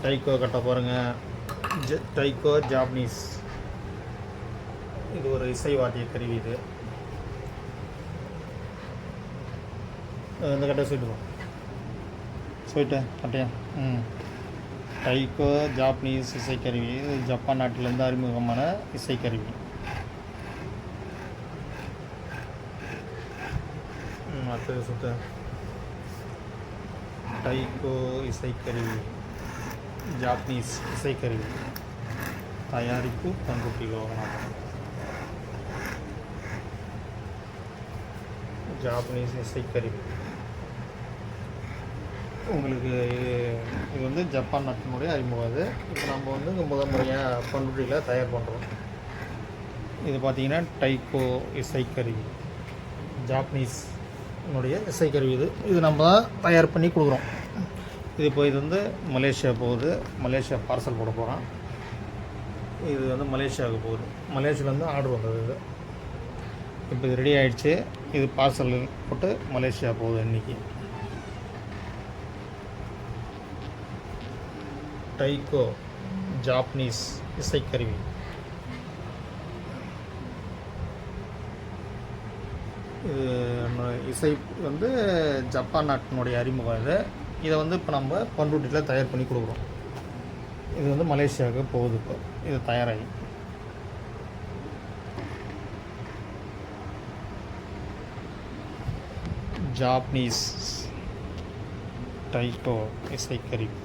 டைக்கோ கட்ட பாருங்க. டைக்கோ ஜாப்பனீஸ். இது ஒரு இசை வாத்திய கருவி. இது இந்த கட்ட சொல்லிட்டு கட்டையா. டைக்கோ ஜாப்பனீஸ் இசைக்கருவி. இது ஜப்பான் நாட்டிலேருந்து அறிமுகமான இசைக்கருவி. அடுத்தது சுத்த டைக்கோ இசைக்கருவி, ஜாப்பனீஸ் இசைக்கருவி. தயாரிப்பு பண்ருட்டி லோகநாதன். ஜாப்பனீஸ் இசைக்கருவி. உங்களுக்கு இது வந்து ஜப்பான் நாட்டினுடைய அறிமுகம். அது இப்போ நம்ம வந்து முதல் முறையாக பண்ருட்டியில் தயார் பண்ணுறோம். இது பார்த்திங்கன்னா டைக்கோ இசைக்கருவி, ஜாப்பனீஸ்னுடைய இசைக்கருவி. இது நம்ம தான் தயார் பண்ணி கொடுக்குறோம். இது இப்போ இது வந்து மலேசியா போகுது. மலேசியா பார்சல் போட போகிறோம். இது வந்து மலேசியாவுக்கு போகுது. மலேசியாவிலேருந்து ஆர்டர் வந்தது. இது இப்போ இது ரெடி ஆகிடுச்சு. இது பார்சல் போட்டு மலேசியா போகுது இன்றைக்கி. டைக்கோ ஜாப்பனீஸ் இசைக்கருவி. இது இசை வந்து ஜப்பான் நாட்டினுடைய அறிமுகம். இதை வந்து இப்போ நம்ம பண்ருட்டியில் தயார் பண்ணி கொடுக்குறோம். இது வந்து மலேசியாவுக்கு போகுது. இப்போ இது தயாராகி ஜாப்பனீஸ் டைக்கோ இசைக்கருவி.